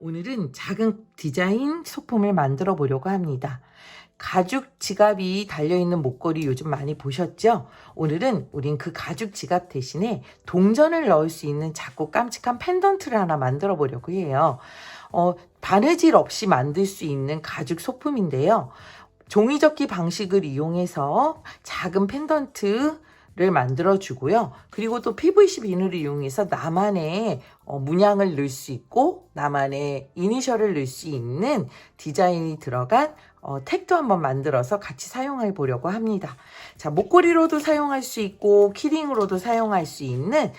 오늘은 작은 디자인 소품을 만들어 보려고 합니다. 가죽 지갑이 달려있는 목걸이 요즘 많이 보셨죠? 오늘은 우린 그 가죽 지갑 대신에 동전을 넣을 수 있는 작고 깜찍한 펜던트를 하나 만들어 보려고 해요. 바느질 없이 만들 수 있는 가죽 소품인데요. 종이접기 방식을 이용해서 작은 펜던트를 만들어 주고요. 그리고 또 PVC 비늘을 이용해서 나만의 문양을 넣을 수 있고 나만의 이니셜을 넣을 수 있는 디자인이 들어간 택도 한번 만들어서 같이 사용해 보려고 합니다. 자, 목걸이로도 사용할 수 있고 키링으로도 사용할 수 있는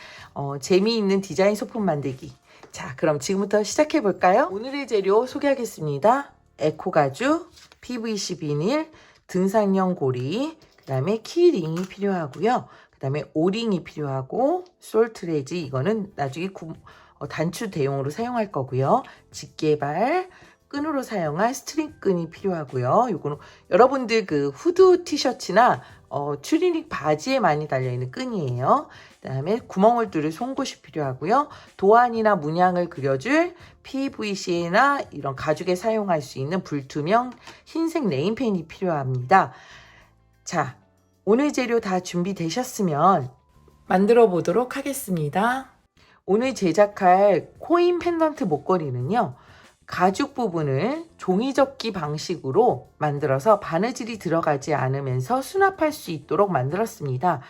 재미있는 디자인 소품 만들기. 자, 그럼 지금부터 시작해 볼까요? 오늘의 재료 소개하겠습니다. 에코가죽, PVC 비닐, 등산용 고리, 그 다음에 키링이 필요하고요. 그 다음에 오링이 필요하고 솔트레지, 이거는 나중에 단추 대용으로 사용할 거고요. 집게발, 끈으로 사용할 스트링 끈이 필요하고요. 요거는 여러분들 그 후드 티셔츠나 추리닝 바지에 많이 달려있는 끈이에요. 그 다음에 구멍을 뚫을 송곳이 필요하고요. 도안이나 문양을 그려줄 PVC나 이런 가죽에 사용할 수 있는 불투명 흰색 네임펜이 필요합니다. 자, 오늘 재료 다 준비되셨으면 만들어 보도록 하겠습니다. 오늘 제작할 코인 펜던트 목걸이는요, 가죽 부분을 종이접기 방식으로 만들어서 바느질이 들어가지 않으면서 수납할 수 있도록 만들었습니다.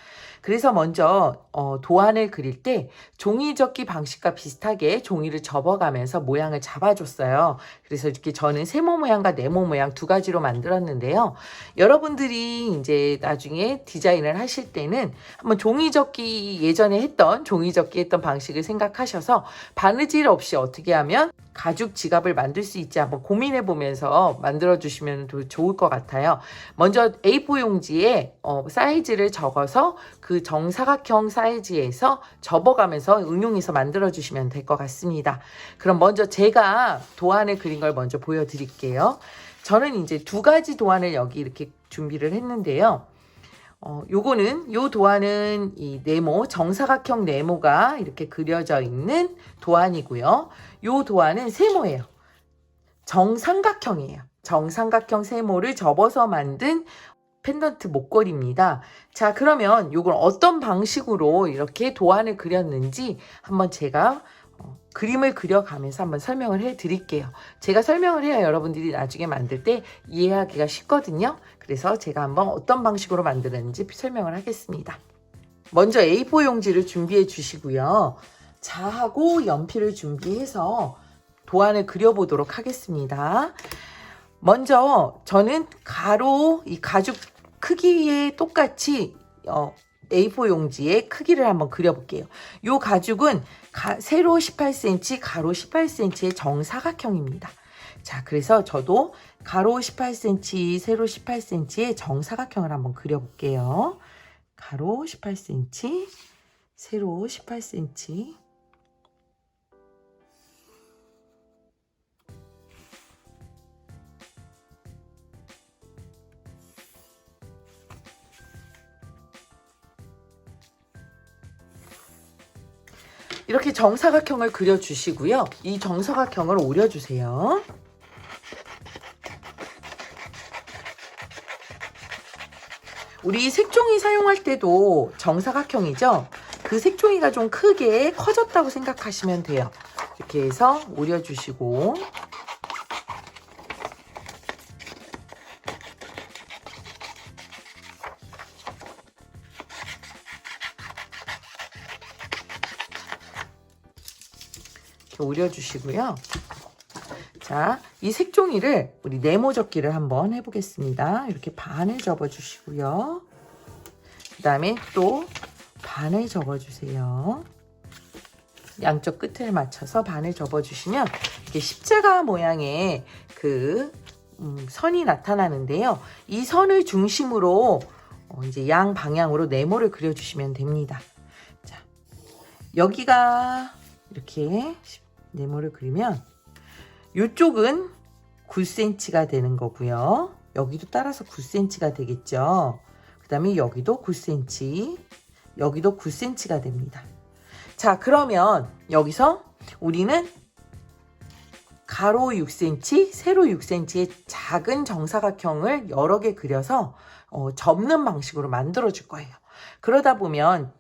그래서 먼저 도안을 그릴 때 종이접기 방식과 비슷하게 종이를 접어가면서 모양을 잡아줬어요. 그래서 이렇게 저는 세모 모양과 네모 모양 두 가지로 만들었는데요. 여러분들이 이제 나중에 디자인을 하실 때는 한번 종이접기, 예전에 했던 종이접기 했던 방식을 생각하셔서 바느질 없이 어떻게 하면 가죽 지갑을 만들 수 있지 한번 고민해 보면서 만들어 주시면 좋을 것 같아요. 먼저 A4 용지에 사이즈를 적어서 그 정사각형 사이즈에서 접어가면서 응용해서 만들어 주시면 될 것 같습니다. 그럼 먼저 제가 도안을 그린 걸 먼저 보여드릴게요. 저는 이제 두 가지 도안을 여기 이렇게 준비를 했는데요. 요 도안은 이 네모, 정사각형 네모가 이렇게 그려져 있는 도안이고요. 요 도안은 세모예요. 정삼각형이에요. 정삼각형 세모를 접어서 만든 펜던트 목걸이입니다. 자, 그러면 요걸 어떤 방식으로 이렇게 도안을 그렸는지 한번 제가 그림을 그려가면서 한번 설명을 해 드릴게요. 제가 설명을 해야 여러분들이 나중에 만들 때 이해하기가 쉽거든요. 그래서 제가 한번 어떤 방식으로 만드는지 설명을 하겠습니다. 먼저 A4 용지를 준비해 주시고요. 자하고 연필을 준비해서 도안을 그려보도록 하겠습니다. 먼저 저는 가로, 이 가죽 크기에 똑같이 A4 용지의 크기를 한번 그려볼게요. 이 가죽은 세로 18cm, 가로 18cm의 정사각형입니다. 자, 그래서 저도 가로 18cm, 세로 18cm의 정사각형을 한번 그려볼게요. 가로 18cm, 세로 18cm. 이렇게 정사각형을 그려주시고요. 이 정사각형을 오려주세요. 우리 색종이 사용할 때도 정사각형이죠? 그 색종이가 좀 크게 커졌다고 생각하시면 돼요. 이렇게 해서 오려주시고, 이렇게 오려주시고요. 자, 이 색종이를 우리 네모 접기를 한번 해보겠습니다. 이렇게 반을 접어주시고요. 그 다음에 또 반을 접어주세요. 양쪽 끝을 맞춰서 반을 접어주시면 이렇게 십자가 모양의 그 선이 나타나는데요. 이 선을 중심으로 이제 양 방향으로 네모를 그려주시면 됩니다. 자, 여기가 이렇게 네모를 그리면 이쪽은 9cm가 되는 거고요. 여기도 따라서 9cm가 되겠죠. 그 다음에 여기도 9cm, 여기도 9cm가 됩니다. 자, 그러면 여기서 우리는 가로 6cm, 세로 6cm의 작은 정사각형을 여러 개 그려서 접는 방식으로 만들어 줄 거예요. 그러다 보면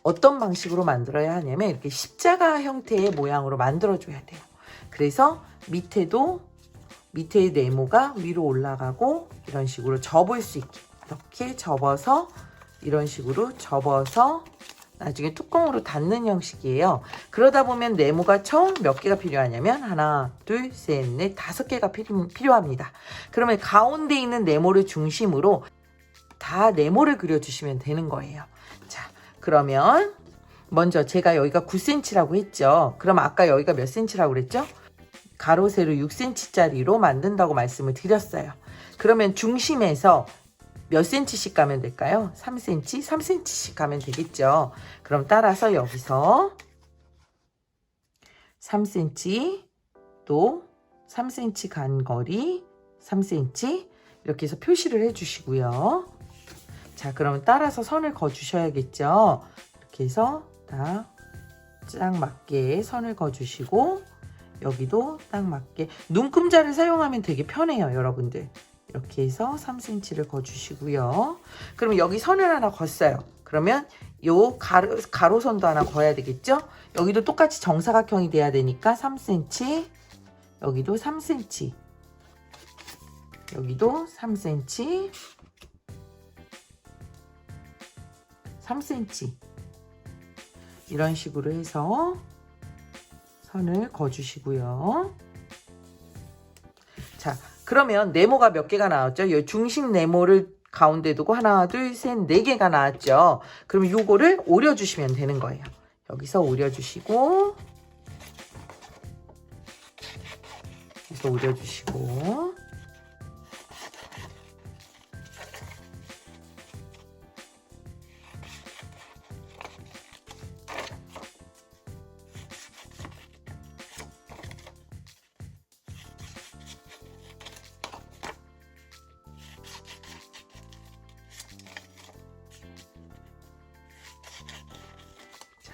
어떤 방식으로 만들어야 하냐면 이렇게 십자가 형태의 모양으로 만들어 줘야 돼요. 그래서 밑에 네모가 위로 올라가고 이런 식으로 접을 수 있게 이렇게 접어서 이런 식으로 접어서 나중에 뚜껑으로 닫는 형식이에요. 그러다 보면 네모가 총 몇 개가 필요하냐면 하나, 둘, 셋, 넷, 5개가 필요합니다. 그러면 가운데 있는 네모를 중심으로 다 네모를 그려주시면 되는 거예요. 자, 그러면 먼저 제가 여기가 9cm라고 했죠. 그럼 아까 여기가 몇 cm라고 그랬죠? 가로 세로 6cm짜리로 만든다고 말씀을 드렸어요. 그러면 중심에서 몇 cm씩 가면 될까요? 3cm, 3cm씩 가면 되겠죠. 그럼 따라서 여기서 3cm, 또 3cm 간 거리 3cm 이렇게 해서 표시를 해주시고요. 자, 그러면 따라서 선을 그어주셔야겠죠. 이렇게 해서 딱 맞게 선을 그어주시고 여기도 딱 맞게 눈금자를 사용하면 되게 편해요, 여러분들. 이렇게 해서 3cm를 그어주시고요. 그럼 여기 선을 하나 걷어요. 그러면 요 가로선도 하나 그어야 되겠죠? 여기도 똑같이 정사각형이 돼야 되니까 3cm, 여기도 3cm, 여기도 3cm, 3cm 이런 식으로 해서 선을 그어주시고요. 자, 그러면 네모가 몇 개가 나왔죠? 이 중심 네모를 가운데 두고 하나, 둘, 셋, 4개가 나왔죠? 그럼 요거를 오려주시면 되는 거예요. 여기서 오려주시고, 여기서 오려주시고,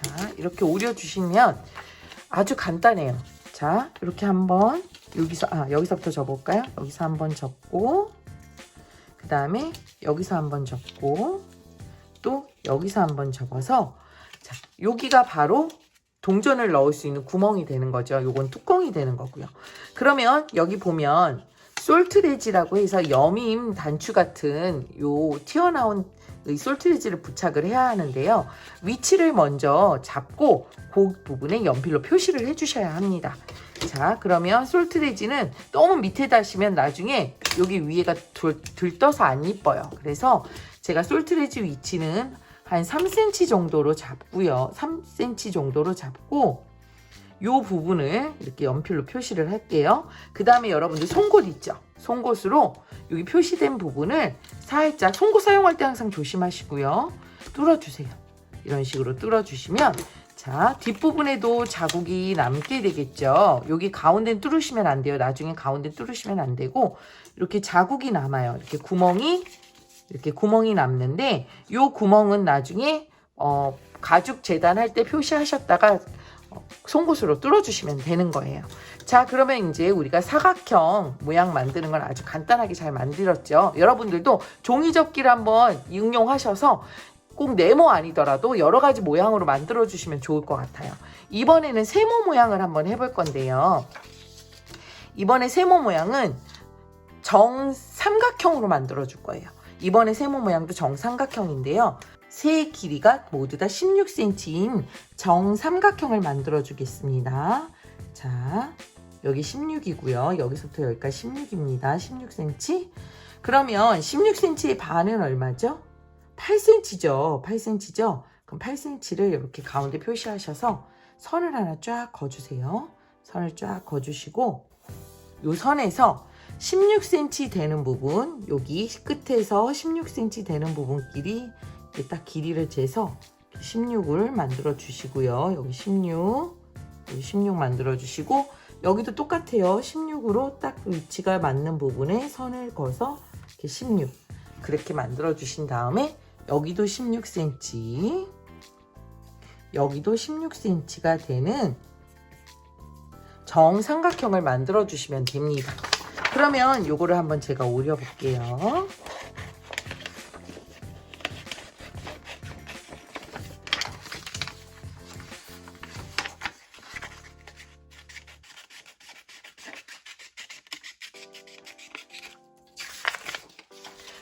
자, 이렇게 오려주시면 아주 간단해요. 자, 이렇게 한번 여기서부터 접을까요? 여기서 한번 접고, 그 다음에 여기서 한번 접고, 또 여기서 한번 접어서, 자, 여기가 바로 동전을 넣을 수 있는 구멍이 되는 거죠. 요건 뚜껑이 되는 거고요. 그러면 여기 보면 솔트레지라고 해서 여밈 단추 같은 요 튀어나온 이 솔트레지를 부착을 해야 하는데요. 위치를 먼저 잡고 그 부분에 연필로 표시를 해주셔야 합니다. 자, 그러면 솔트레지는 너무 밑에다 하시면 나중에 여기 위에가 들떠서 안 이뻐요. 그래서 제가 솔트레지 위치는 한 3cm 정도로 잡고요. 3cm 정도로 잡고 요 부분을 이렇게 연필로 표시를 할게요. 그 다음에 여러분들 송곳 있죠? 송곳으로 여기 표시된 부분을 살짝, 송곳 사용할 때 항상 조심하시고요. 뚫어주세요. 이런 식으로 뚫어주시면, 자, 뒷부분에도 자국이 남게 되겠죠. 여기 가운데 뚫으시면 안 돼요. 나중에 가운데 뚫으시면 안 되고, 이렇게 자국이 남아요. 이렇게 구멍이 남는데, 요 구멍은 나중에, 가죽 재단할 때 표시하셨다가, 송곳으로 뚫어주시면 되는 거예요. 자, 그러면 이제 우리가 사각형 모양 만드는 걸 아주 간단하게 잘 만들었죠. 여러분들도 종이접기를 한번 응용하셔서 꼭 네모 아니더라도 여러 가지 모양으로 만들어 주시면 좋을 것 같아요. 이번에는 세모 모양을 한번 해볼 건데요. 이번에 세모 모양은 정삼각형으로 만들어 줄 거예요. 이번에 세모 모양도 정삼각형인데요. 세 길이가 모두 다 16cm인 정삼각형을 만들어 주겠습니다. 자, 여기 16이고요. 여기서부터 여기까지 16입니다. 16cm. 그러면 16cm의 반은 얼마죠? 8cm죠. 8cm죠. 그럼 8cm를 이렇게 가운데 표시하셔서 선을 하나 쫙 그어주세요. 선을 쫙 그어주시고 이 선에서 16cm 되는 부분, 여기 끝에서 16cm 되는 부분끼리 딱 길이를 재서 16을 만들어 주시고요. 여기 16, 여기 16 만들어 주시고 여기도 똑같아요. 16으로 딱 위치가 맞는 부분에 선을 그어서 이렇게 16 그렇게 만들어 주신 다음에 여기도 16cm, 여기도 16cm가 되는 정삼각형을 만들어 주시면 됩니다. 그러면 요거를 한번 제가 오려 볼게요.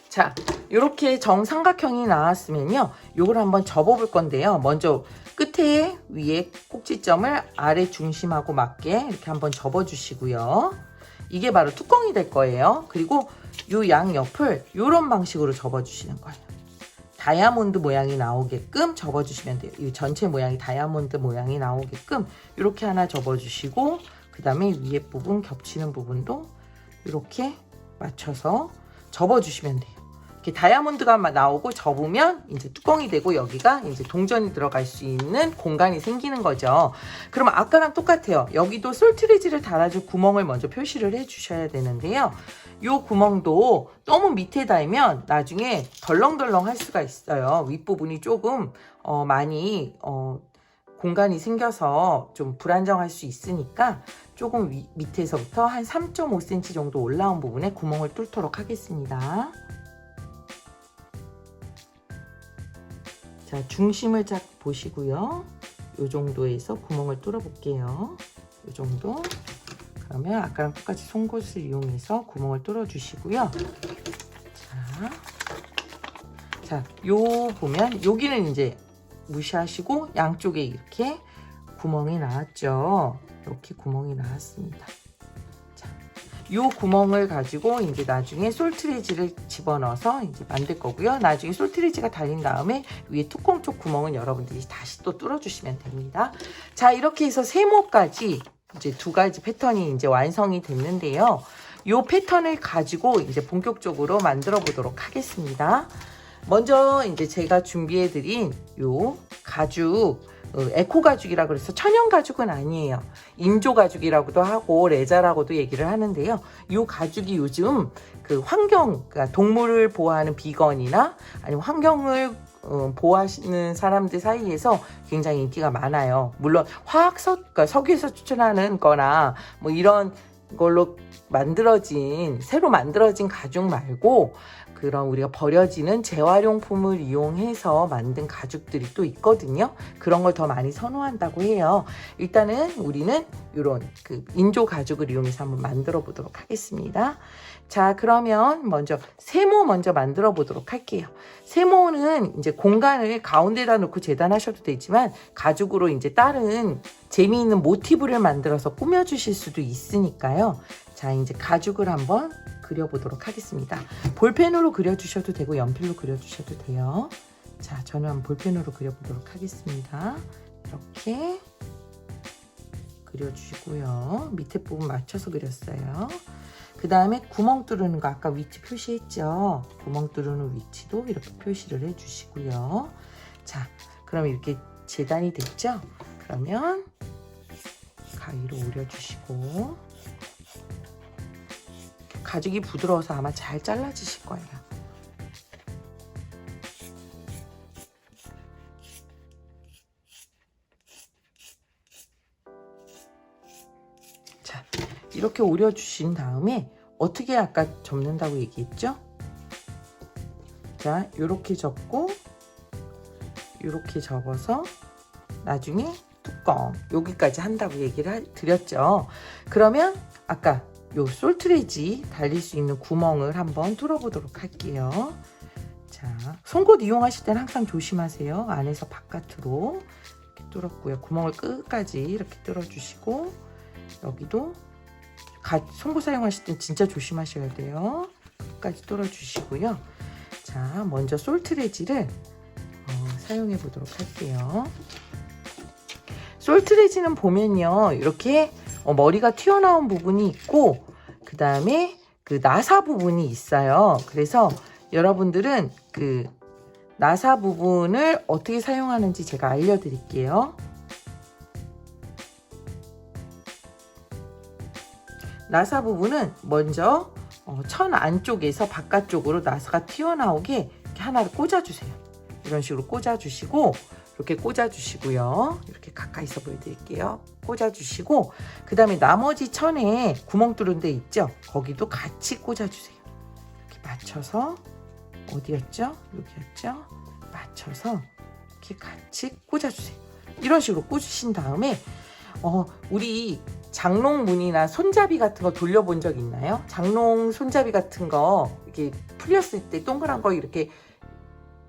자, 이렇게 정삼각형이 나왔으면요, 요걸 한번 접어 볼 건데요. 먼저 끝에 위에 꼭지점을 아래 중심하고 맞게 이렇게 한번 접어 주시고요. 이게 바로 뚜껑이 될 거예요. 그리고 요 양 옆을 이런 방식으로 접어 주시는 거예요. 다이아몬드 모양이 나오게끔 접어 주시면 돼요. 이 전체 모양이 다이아몬드 모양이 나오게끔 이렇게 하나 접어 주시고, 그 다음에 위에 부분 겹치는 부분도 이렇게 맞춰서 접어 주시면 돼요. 이렇게 다이아몬드가 나오고 접으면 이제 뚜껑이 되고 여기가 이제 동전이 들어갈 수 있는 공간이 생기는 거죠. 그럼 아까랑 똑같아요. 여기도 솔트레지를 달아줄 구멍을 먼저 표시를 해 주셔야 되는데요. 이 구멍도 너무 밑에 달면 나중에 덜렁덜렁 할 수가 있어요. 윗부분이 조금 많이 공간이 생겨서 좀 불안정할 수 있으니까 조금 밑에서부터 한 3.5cm 정도 올라온 부분에 구멍을 뚫도록 하겠습니다. 자, 중심을 쫙 보시고요. 이 정도에서 구멍을 뚫어 볼게요. 이 정도. 그러면 아까랑 똑같이 송곳을 이용해서 구멍을 뚫어 주시고요. 자, 요 보면 여기는 이제 무시하시고 양쪽에 이렇게 구멍이 나왔죠. 이렇게 구멍이 나왔습니다. 요 구멍을 가지고 이제 나중에 솔트레지를 집어넣어서 이제 만들 거고요. 나중에 솔트레지가 달린 다음에 위에 뚜껑 쪽 구멍은 여러분들이 다시 또 뚫어주시면 됩니다. 자, 이렇게 해서 세모까지 이제 두 가지 패턴이 이제 완성이 됐는데요. 요 패턴을 가지고 이제 본격적으로 만들어 보도록 하겠습니다. 먼저 이제 제가 준비해 드린 요 가죽, 에코 가죽이라 그래서 천연 가죽은 아니에요. 인조 가죽이라고도 하고 레자라고도 얘기를 하는데요. 이 가죽이 요즘 그 환경, 그러니까 동물을 보호하는 비건이나 아니면 환경을 보호하시는 사람들 사이에서 굉장히 인기가 많아요. 물론 그러니까 석유에서 추출하는 거나 뭐 이런 걸로 만들어진, 새로 만들어진 가죽 말고 그런 우리가 버려지는 재활용품을 이용해서 만든 가죽들이 또 있거든요. 그런 걸 더 많이 선호한다고 해요. 일단은 우리는 이런 그 인조 가죽을 이용해서 한번 만들어 보도록 하겠습니다. 자, 그러면 먼저 세모 먼저 만들어 보도록 할게요. 세모는 이제 공간을 가운데다 놓고 재단하셔도 되지만 가죽으로 이제 다른 재미있는 모티브를 만들어서 꾸며주실 수도 있으니까요. 자, 이제 가죽을 한번 그려보도록 하겠습니다. 볼펜으로 그려주셔도 되고 연필로 그려주셔도 돼요. 자, 저는 한번 볼펜으로 그려보도록 하겠습니다. 이렇게 그려주시고요. 밑에 부분 맞춰서 그렸어요. 그 다음에 구멍 뚫는 거 아까 위치 표시했죠. 구멍 뚫는 위치도 이렇게 표시를 해주시고요. 자, 그럼 이렇게 재단이 됐죠? 그러면 가위로 오려주시고, 가죽이 부드러워서 아마 잘 잘라지실 거예요. 자, 이렇게 오려주신 다음에 어떻게 아까 접는다고 얘기했죠? 자, 이렇게 접고 이렇게 접어서 나중에 뚜껑 여기까지 한다고 얘기를 드렸죠. 그러면 아까 요 솔트레지 달릴 수 있는 구멍을 한번 뚫어보도록 할게요. 자, 송곳 이용하실 때는 항상 조심하세요. 안에서 바깥으로 이렇게 뚫었고요. 구멍을 끝까지 이렇게 뚫어주시고, 여기도 송곳 사용하실 땐 진짜 조심하셔야 돼요. 끝까지 뚫어주시고요. 자, 먼저 솔트레지를 사용해 보도록 할게요. 솔트레지는 보면요, 이렇게 머리가 튀어나온 부분이 있고, 그 다음에 그 나사 부분이 있어요. 그래서 여러분들은 그 나사 부분을 어떻게 사용하는지 제가 알려드릴게요. 나사 부분은 먼저 천 안쪽에서 바깥쪽으로 나사가 튀어나오게 이렇게 하나를 꽂아주세요. 이런 식으로 꽂아주시고, 이렇게 꽂아주시고요. 이렇게 가까이서 보여드릴게요. 꽂아주시고 그 다음에 나머지 천에 구멍 뚫은 데 있죠? 거기도 같이 꽂아주세요. 이렇게 맞춰서 어디였죠? 여기였죠? 맞춰서 이렇게 같이 꽂아주세요. 이런 식으로 꽂으신 다음에 우리 장롱문이나 손잡이 같은 거 돌려본 적 있나요? 장롱 손잡이 같은 거 이렇게 풀렸을 때 동그란 거 이렇게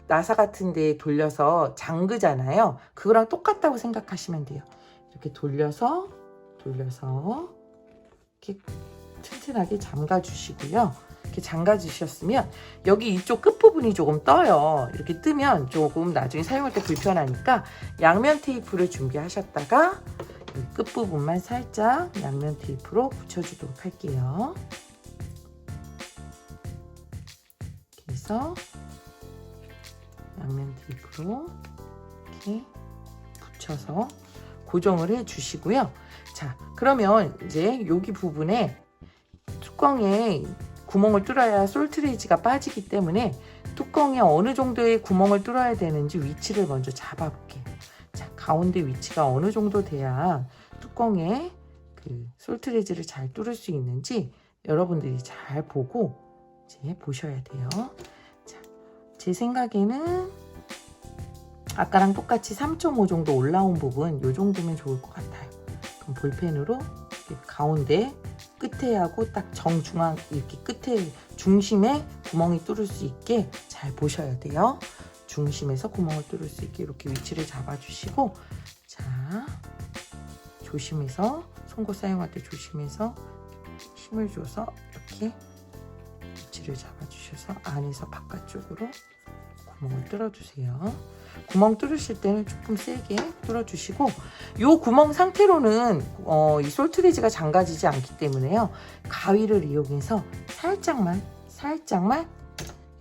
나사 같은 데 돌려서 잠그잖아요. 그거랑 똑같다고 생각하시면 돼요. 이렇게 돌려서 이렇게 튼튼하게 잠가 주시고요. 이렇게 잠가 주셨으면 여기 이쪽 끝부분이 조금 떠요. 이렇게 뜨면 조금 나중에 사용할 때 불편하니까 양면 테이프를 준비하셨다가 이 끝부분만 살짝 양면 테이프로 붙여주도록 할게요. 이렇게 해서 양면 테이프로 이렇게 붙여서 고정을 해 주시고요. 자, 그러면 이제 여기 부분에 뚜껑에 구멍을 뚫어야 솔트레이지가 빠지기 때문에 뚜껑에 어느 정도의 구멍을 뚫어야 되는지 위치를 먼저 잡아 볼게요. 자, 가운데 위치가 어느 정도 돼야 뚜껑에 그 솔트레이지를 잘 뚫을 수 있는지 여러분들이 잘 보고 이제 보셔야 돼요. 자, 제 생각에는 아까랑 똑같이 3.5 정도 올라온 부분 이 정도면 좋을 것 같아요. 그럼 볼펜으로 가운데 끝에 하고 딱 정중앙 이렇게 끝에 중심에 구멍이 뚫을 수 있게 잘 보셔야 돼요. 중심에서 구멍을 뚫을 수 있게 이렇게 위치를 잡아주시고, 자, 조심해서 송곳 사용할 때 조심해서 힘을 줘서 이렇게 위치를 잡아주셔서 안에서 바깥쪽으로 구멍을 뚫어주세요. 구멍 뚫으실 때는 조금 세게 뚫어주시고, 이 구멍 상태로는 이 솔트레이지가 잠가지지 않기 때문에요. 가위를 이용해서 살짝만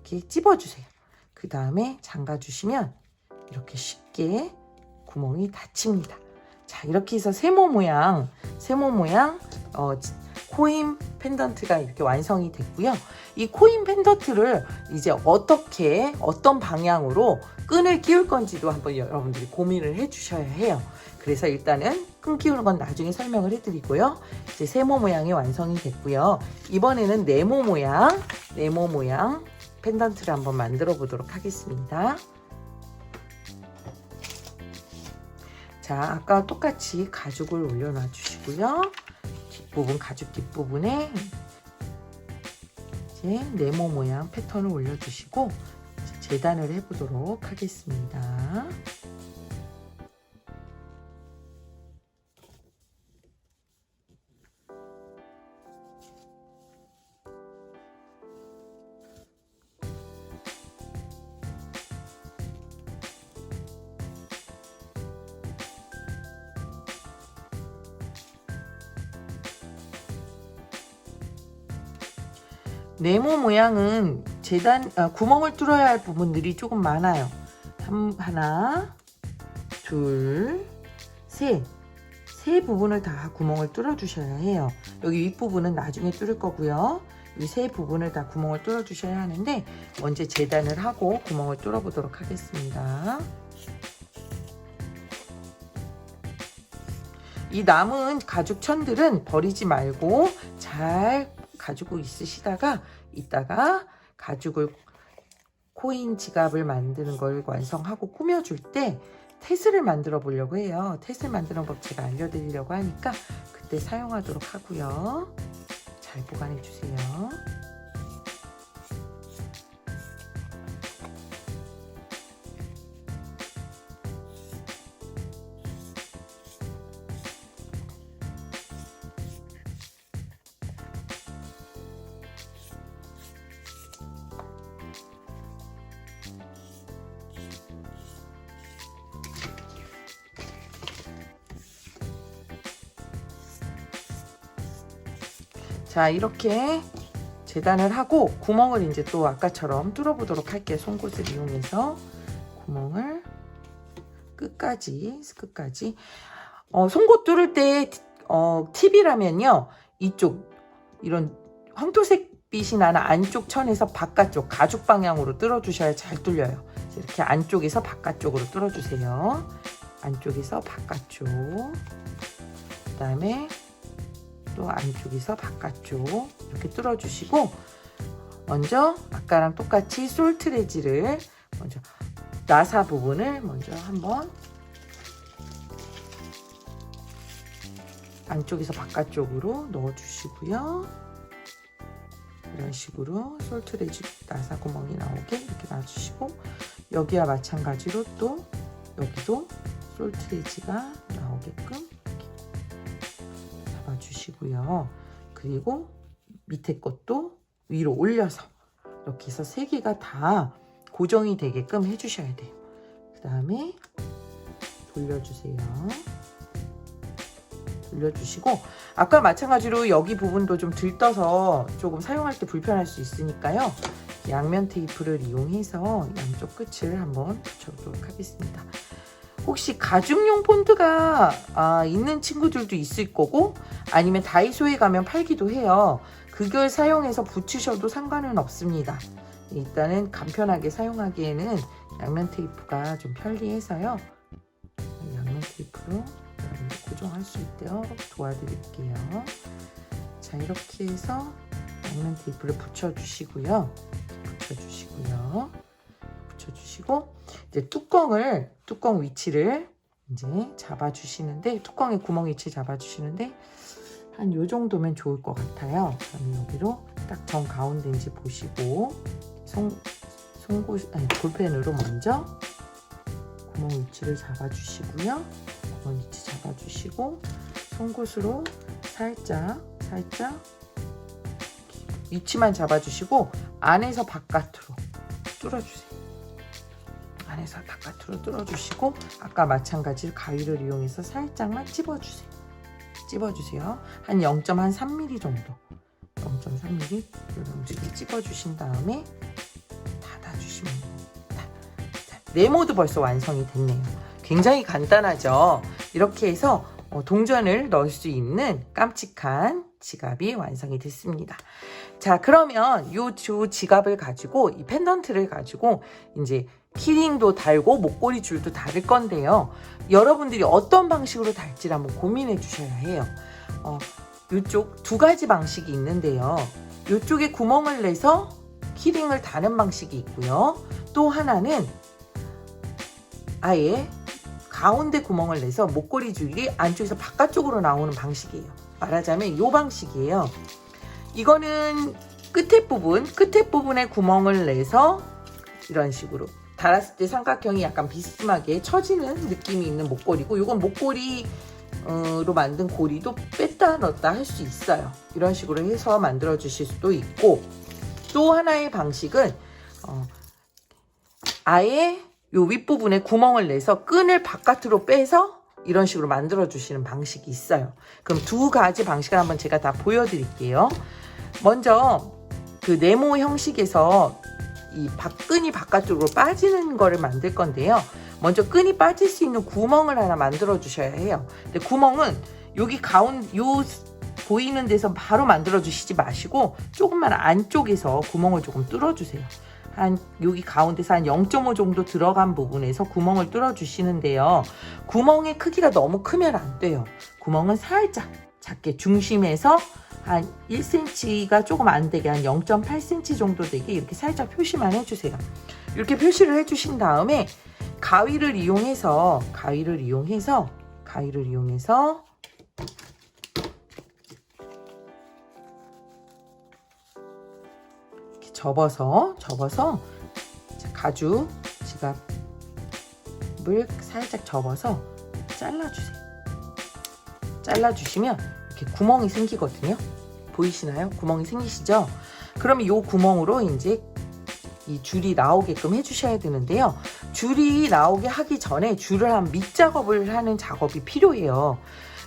이렇게 찝어주세요. 그 다음에 잠가주시면 이렇게 쉽게 구멍이 닫힙니다. 자, 이렇게 해서 세모 모양 코인 펜던트가 이렇게 완성이 됐고요. 이 코인 펜던트를 이제 어떤 방향으로 끈을 끼울 건지도 한번 여러분들이 고민을 해 주셔야 해요. 그래서 일단은 끈 끼우는 건 나중에 설명을 해드리고요. 이제 세모 모양이 완성이 됐고요. 이번에는 네모 모양 펜던트를 한번 만들어 보도록 하겠습니다. 자, 아까 똑같이 가죽을 올려놔 주시고요. 가죽 뒷부분에 이제 네모 모양 패턴을 올려주시고 재단을 해보도록 하겠습니다. 네모 모양은 구멍을 뚫어야 할 부분들이 조금 많아요. 하나, 둘, 세 부분을 다 구멍을 뚫어 주셔야 해요. 여기 윗부분은 나중에 뚫을 거고요. 이 세 부분을 다 구멍을 뚫어 주셔야 하는데 먼저 재단을 하고 구멍을 뚫어 보도록 하겠습니다. 이 남은 가죽 천들은 버리지 말고 잘 가지고 있으시다가 이따가 가죽을 코인 지갑을 만드는 걸 완성하고 꾸며줄 때 테스를 만들어 보려고 해요. 테스 만드는 법 제가 알려드리려고 하니까 그때 사용하도록 하고요. 잘 보관해 주세요. 자, 이렇게 재단을 하고 구멍을 이제 또 아까처럼 뚫어 보도록 할게요. 송곳을 이용해서 구멍을 끝까지 송곳 뚫을 때 팁이라면요, 이쪽 이런 황토색 빛이 나는 안쪽 천에서 바깥쪽 가죽 방향으로 뚫어주셔야 잘 뚫려요. 이렇게 안쪽에서 바깥쪽으로 뚫어주세요. 안쪽에서 바깥쪽, 그 다음에 또 안쪽에서 바깥쪽 이렇게 뚫어주시고, 먼저 아까랑 똑같이 솔트레지를 먼저 나사 부분을 먼저 한번 안쪽에서 바깥쪽으로 넣어주시고요. 이런 식으로 솔트레지 나사 구멍이 나오게 이렇게 놔주시고, 여기와 마찬가지로 또 여기도 솔트레지가 나오게끔 이렇게 잡아주시고요. 그리고 밑에 것도 위로 올려서 이렇게 해서 세 개가 다 고정이 되게끔 해주셔야 돼요. 그 다음에 돌려주세요. 돌려주시고, 아까 마찬가지로 여기 부분도 좀 들떠서 조금 사용할 때 불편할 수 있으니까요. 양면 테이프를 이용해서 양쪽 끝을 한번 붙여보도록 하겠습니다. 혹시 가죽용 폰트가 있는 친구들도 있을 거고, 아니면 다이소에 가면 팔기도 해요. 그걸 사용해서 붙이셔도 상관은 없습니다. 일단은 간편하게 사용하기에는 양면 테이프가 좀 편리해서요. 양면 테이프로 고정할 수 있도록 도와드릴게요. 자, 이렇게 해서 양면 테이프를 붙여주시고요. 붙여주시고, 이제 뚜껑 위치를 이제 잡아주시는데, 뚜껑의 구멍 위치 잡아주시는데, 한 요 정도면 좋을 것 같아요. 그럼 여기로 딱 정 가운데인지 보시고, 볼펜으로 먼저 구멍 위치를 잡아주시고요. 구멍 위치 잡아주시고, 송곳으로 살짝 위치만 잡아주시고, 안에서 바깥으로 뚫어주세요. 안에서 바깥으로 뚫어주시고, 아까 마찬가지로 가위를 이용해서 살짝만 찝어주세요. 한 0.3mm 정도, 0.3mm 이런 식으로 찝어주신 다음에 닫아주시면 됩니다. 자, 네모도 벌써 완성이 됐네요. 굉장히 간단하죠. 이렇게 해서 동전을 넣을 수 있는 깜찍한 지갑이 완성이 됐습니다. 자, 그러면 이 지갑을 가지고, 이 펜던트를 가지고 이제 키링도 달고 목걸이 줄도 달을 건데요. 여러분들이 어떤 방식으로 달지를 한번 고민해 주셔야 해요. 이쪽 두 가지 방식이 있는데요. 이쪽에 구멍을 내서 키링을 다는 방식이 있고요. 또 하나는 아예 가운데 구멍을 내서 목걸이 줄이 안쪽에서 바깥쪽으로 나오는 방식이에요. 말하자면 이 방식이에요. 이거는 끝에 부분에 구멍을 내서 이런 식으로 달았을 때 삼각형이 약간 비스듬하게 처지는 느낌이 있는 목걸이고, 이건 목걸이로 만든 고리도 뺐다 넣었다 할 수 있어요. 이런 식으로 해서 만들어 주실 수도 있고, 또 하나의 방식은 아예 요 윗부분에 구멍을 내서 끈을 바깥으로 빼서 이런 식으로 만들어 주시는 방식이 있어요. 그럼 두 가지 방식을 한번 제가 다 보여드릴게요. 먼저 그 네모 형식에서 이 끈이 바깥쪽으로 빠지는 거를 만들 건데요. 먼저 끈이 빠질 수 있는 구멍을 하나 만들어 주셔야 해요. 근데 구멍은 여기 요 보이는 데서 바로 만들어 주시지 마시고, 조금만 안쪽에서 구멍을 조금 뚫어 주세요. 여기 가운데서 한 0.5 정도 들어간 부분에서 구멍을 뚫어 주시는데요. 구멍의 크기가 너무 크면 안 돼요. 구멍은 살짝 작게, 중심에서 한 1cm가 조금 안 되게, 한 0.8cm 정도 되게 이렇게 살짝 표시만 해주세요. 이렇게 표시를 해주신 다음에 가위를 이용해서 이렇게 접어서 가죽 지갑을 살짝 접어서 잘라주시면 이렇게 구멍이 생기거든요. 보이시나요? 구멍이 생기시죠? 그럼 이 구멍으로 이제 이 줄이 나오게끔 해주셔야 되는데요. 줄이 나오게 하기 전에 줄을 한 밑작업을 하는 작업이 필요해요.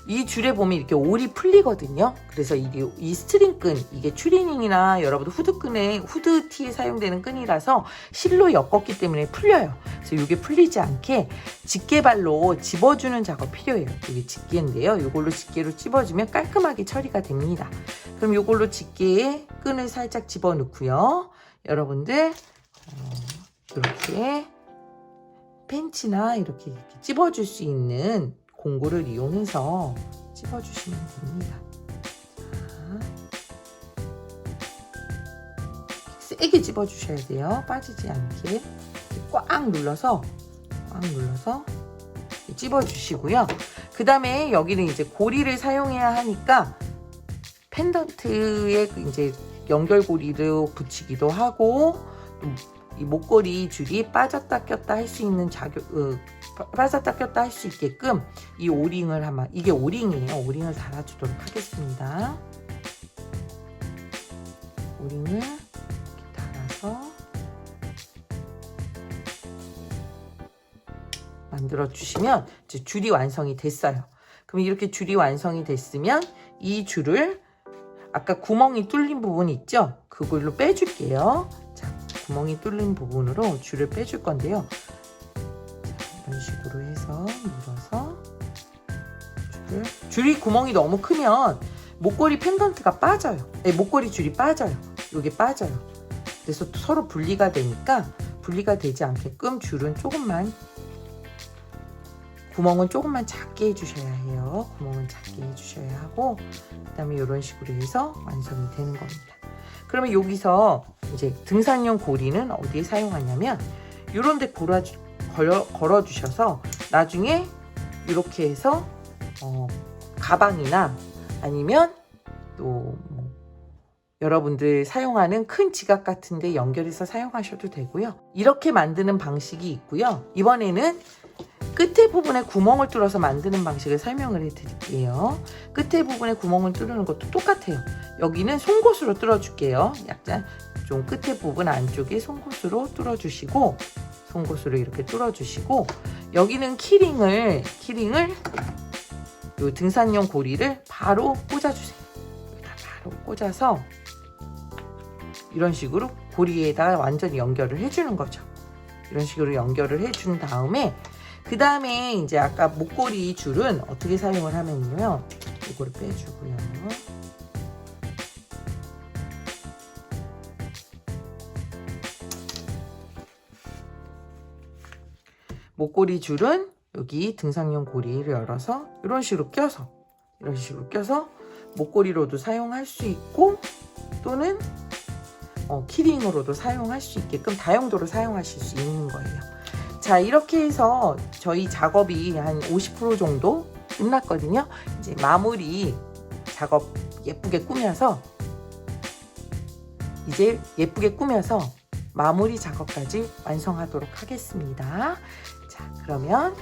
이 줄에 보면 이렇게 올이 풀리거든요. 그래서 이 스트링 끈, 이게 추리닝이나 여러분들 후드티에 사용되는 끈이라서 실로 엮었기 때문에 풀려요. 그래서 이게 풀리지 않게 집게발로 집어주는 작업 필요해요. 이게 집게인데요. 이걸로 집게로 집어주면 깔끔하게 처리가 됩니다. 그럼 이걸로 집게에 끈을 살짝 집어넣고요. 여러분들 이렇게 팬츠나 이렇게 찝어줄 수 있는 공구를 이용해서 찝어주시면 됩니다. 자, 세게 찝어주셔야 돼요. 빠지지 않게 꽉 눌러서 찝어주시고요. 그 다음에 여기는 이제 고리를 사용해야 하니까 펜던트에 이제 연결고리를 붙이기도 하고 이 목걸이 줄이 빠졌다 꼈다 할 수 있는 빠졌다 꼈다 할 수 있게끔 이 오링을 이게 오링이에요. 오링을 달아주도록 하겠습니다. 오링을 이렇게 달아서 만들어 주시면 이제 줄이 완성이 됐어요. 그럼 이렇게 줄이 완성이 됐으면 이 줄을 아까 구멍이 뚫린 부분 있죠? 그걸로 빼줄게요. 자, 구멍이 뚫린 부분으로 줄을 빼줄 건데요. 자, 이런 식으로 해서 밀어서 줄이 구멍이 너무 크면 목걸이 펜던트가 빠져요. 목걸이 줄이 빠져요. 이게 빠져요. 그래서 서로 분리가 되니까 분리가 되지 않게끔 줄은 구멍은 조금만 작게 해주셔야 해요. 구멍은 작게 해주셔야 하고 그 다음에 이런 식으로 해서 완성이 되는 겁니다. 그러면 여기서 이제 등산용 고리는 어디에 사용하냐면 이런 데 걸어주셔서 나중에 이렇게 해서 가방이나 아니면 또 여러분들 사용하는 큰 지갑 같은 데 연결해서 사용하셔도 되고요. 이렇게 만드는 방식이 있고요. 이번에는 끝에 부분에 구멍을 뚫어서 만드는 방식을 설명을 해드릴게요. 끝에 부분에 구멍을 뚫는 것도 똑같아요. 여기는 송곳으로 뚫어줄게요. 약간 좀 끝에 부분 안쪽에 송곳으로 뚫어주시고 송곳으로 이렇게 뚫어주시고 여기는 키링을 요 등산용 고리를 바로 꽂아주세요. 여기다 바로 꽂아서 이런 식으로 고리에다 완전히 연결을 해주는 거죠. 이런 식으로 연결을 해준 다음에 그 다음에 이제 아까 목걸이 줄은 어떻게 사용을 하면요. 이거를 빼주고요. 목걸이 줄은 여기 등산용 고리를 열어서 이런 식으로 껴서 목걸이로도 사용할 수 있고 또는 키링으로도 사용할 수 있게끔 다용도로 사용하실 수 있는 거예요. 자, 이렇게 해서 저희 작업이 한 50% 정도 끝났거든요. 이제 마무리 작업 예쁘게 꾸며서 마무리 작업까지 완성하도록 하겠습니다. 자, 그러면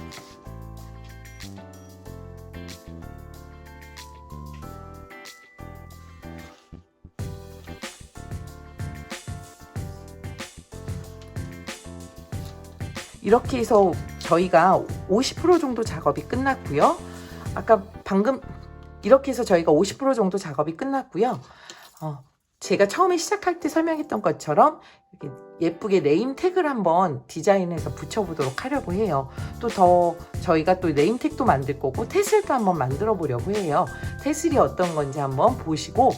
이렇게 해서 저희가 50% 정도 작업이 끝났고요. 아까 방금 이렇게 해서 저희가 50% 정도 작업이 끝났고요. 제가 처음에 시작할 때 설명했던 것처럼 이렇게 예쁘게 네임 태그를 한번 디자인해서 붙여보도록 하려고 해요. 또 저희가 또 네임 태그도 만들 거고 테슬도 한번 만들어 보려고 해요. 테슬이 어떤 건지 한번 보시고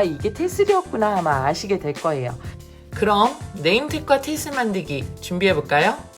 이게 테슬이었구나 아마 아시게 될 거예요. 그럼 네임 태그와 테슬 만들기 준비해 볼까요?